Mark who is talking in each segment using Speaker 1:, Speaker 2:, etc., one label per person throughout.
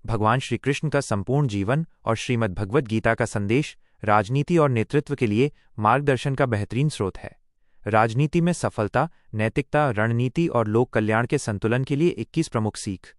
Speaker 1: भगवान श्री कृष्ण का संपूर्ण जीवन और श्रीमद् भगवद गीता का संदेश राजनीति और नेतृत्व के लिए मार्गदर्शन का बेहतरीन स्रोत है। राजनीति में सफलता, नैतिकता, रणनीति और लोक कल्याण के संतुलन के लिए 21 प्रमुख सीख।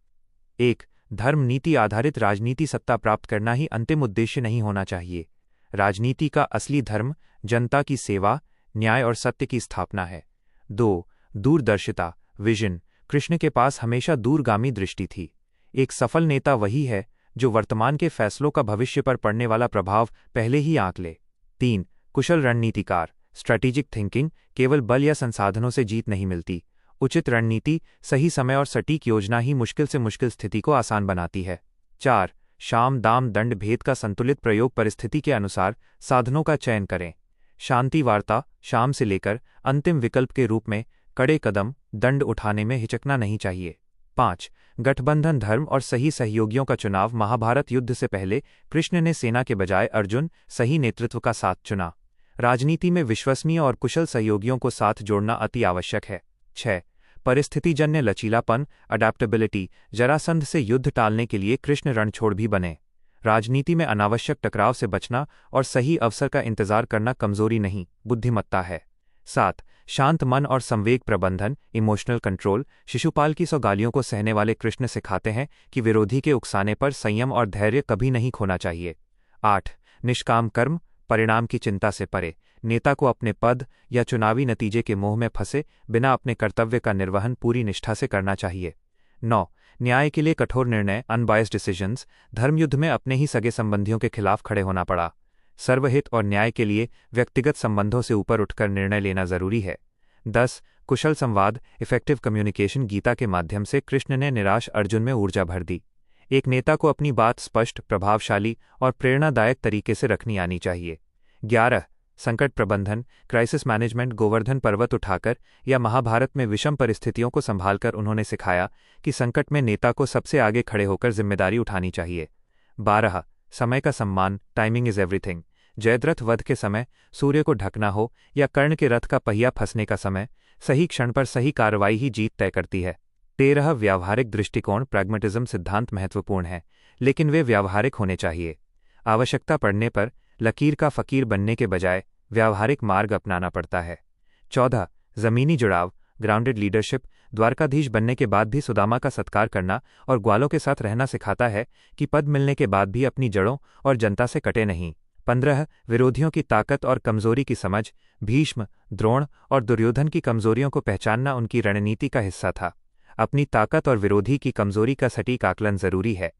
Speaker 1: 1. धर्म नीति आधारित राजनीति सत्ता प्राप्त करना ही अंतिम उद्देश्य नहीं होना चाहिए। राजनीति का असली धर्म जनता की सेवा, न्याय और सत्य की स्थापना है। 2. दूरदर्शिता, विजन। कृष्ण के पास हमेशा दूरगामी दृष्टि थी। एक सफल नेता वही है जो वर्तमान के फैसलों का भविष्य पर पड़ने वाला प्रभाव पहले ही आंक ले। 3. कुशल रणनीतिकार, स्ट्रैटेजिक थिंकिंग। केवल बल या संसाधनों से जीत नहीं मिलती। उचित रणनीति, सही समय और सटीक योजना ही मुश्किल से मुश्किल स्थिति को आसान बनाती है। 4. शाम दाम दंड भेद का संतुलित प्रयोग। परिस्थिति के अनुसार साधनों का चयन करें। शांति वार्ता, शाम से लेकर अंतिम विकल्प के रूप में कड़े कदम, दंड उठाने में हिचकना नहीं चाहिए। 5. गठबंधन, धर्म और सही सहयोगियों का चुनाव। महाभारत युद्ध से पहले कृष्ण ने सेना के बजाय अर्जुन, सही नेतृत्व का साथ चुना। राजनीति में विश्वसनीय और कुशल सहयोगियों को साथ जोड़ना अति आवश्यक है। 6. परिस्थितिजन्य लचीलापन, अडैप्टेबिलिटी। जरासंध से युद्ध टालने के लिए कृष्ण रणछोड़ भी बने। राजनीति में अनावश्यक टकराव से बचना और सही अवसर का इंतजार करना कमजोरी नहीं, बुद्धिमत्ता है। 7. शांत मन और संवेग प्रबंधन, इमोशनल कंट्रोल। शिशुपाल की 100 गालियों को सहने वाले कृष्ण सिखाते हैं कि विरोधी के उकसाने पर संयम और धैर्य कभी नहीं खोना चाहिए। 8. निष्काम कर्म, परिणाम की चिंता से परे। नेता को अपने पद या चुनावी नतीजे के मोह में फंसे बिना अपने कर्तव्य का निर्वहन पूरी निष्ठा से करना चाहिए। 9. न्याय के लिए कठोर निर्णय, अनबायस्ड डिसीजंस। धर्मयुद्ध में अपने ही सगे संबंधियों के खिलाफ खड़े होना पड़ा। सर्वहित और न्याय के लिए व्यक्तिगत संबंधों से ऊपर उठकर निर्णय लेना जरूरी है। 10. कुशल संवाद, इफेक्टिव कम्युनिकेशन। गीता के माध्यम से कृष्ण ने निराश अर्जुन में ऊर्जा भर दी। एक नेता को अपनी बात स्पष्ट, प्रभावशाली और प्रेरणादायक तरीके से रखनी आनी चाहिए। 11. संकट प्रबंधन, क्राइसिस मैनेजमेंट। गोवर्धन पर्वत उठाकर या महाभारत में विषम परिस्थितियों को संभालकर उन्होंने सिखाया कि संकट में नेता को सबसे आगे खड़े होकर जिम्मेदारी उठानी चाहिए। 12. समय का सम्मान, टाइमिंग इज एवरीथिंग। जयद्रथ वध के समय सूर्य को ढकना हो या कर्ण के रथ का पहिया फंसने का समय, सही क्षण पर सही कार्रवाई ही जीत तय करती है। 13. व्यावहारिक दृष्टिकोण, प्रैग्मेटिज्म। सिद्धांत महत्वपूर्ण है, लेकिन वे व्यावहारिक होने चाहिए। आवश्यकता पड़ने पर लकीर का फकीर बनने के बजाय व्यावहारिक मार्ग अपनाना पड़ता है। 14. जमीनी जुड़ाव, ग्राउंडेड लीडरशिप। द्वारकाधीश बनने के बाद भी सुदामा का सत्कार करना और ग्वालों के साथ रहना सिखाता है कि पद मिलने के बाद भी अपनी जड़ों और जनता से कटे नहीं। 15. विरोधियों की ताकत और कमजोरी की समझ। भीष्म, द्रोण और दुर्योधन की कमजोरियों को पहचानना उनकी रणनीति का हिस्सा था। अपनी ताकत और विरोधी की कमजोरी का सटीक आकलन जरूरी है।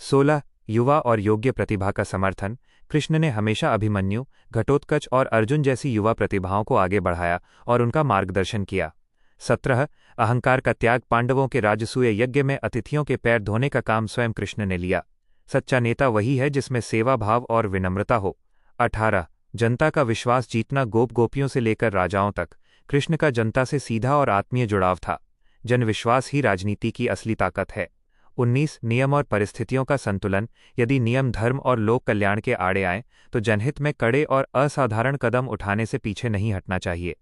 Speaker 1: 16. युवा और योग्य प्रतिभा का समर्थन। कृष्ण ने हमेशा अभिमन्यु, घटोत्कच और अर्जुन जैसी युवा प्रतिभाओं को आगे बढ़ाया और उनका मार्गदर्शन किया। 17. अहंकार का त्याग। पांडवों के राजसूय यज्ञ में अतिथियों के पैर धोने का काम स्वयं कृष्ण ने लिया। सच्चा नेता वही है जिसमें सेवा भाव और विनम्रता हो। 18. जनता का विश्वास जीतना। गोप गोपियों से लेकर राजाओं तक कृष्ण का जनता से सीधा और आत्मीय जुड़ाव था। जनविश्वास ही राजनीति की असली ताकत है। 19. नियम और परिस्थितियों का संतुलन। यदि नियम धर्म और लोक कल्याण के आड़े आएं तो जनहित में कड़े और असाधारण कदम उठाने से पीछे नहीं हटना चाहिए।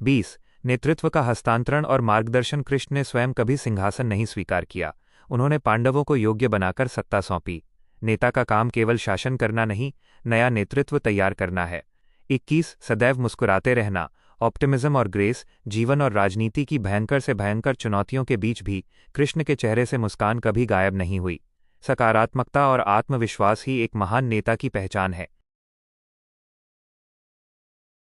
Speaker 1: 20. नेतृत्व का हस्तांतरण और मार्गदर्शन। कृष्ण ने स्वयं कभी सिंहासन नहीं स्वीकार किया, उन्होंने पांडवों को योग्य बनाकर सत्ता सौंपी। नेता का काम केवल शासन करना नहीं, नया नेतृत्व तैयार करना है। 21. सदैव मुस्कुराते रहना, ऑप्टिमिज्म और ग्रेस। जीवन और राजनीति की भयंकर से भयंकर चुनौतियों के बीच भी कृष्ण के चेहरे से मुस्कान कभी गायब नहीं हुई। सकारात्मकता और आत्मविश्वास ही एक महान नेता की पहचान है।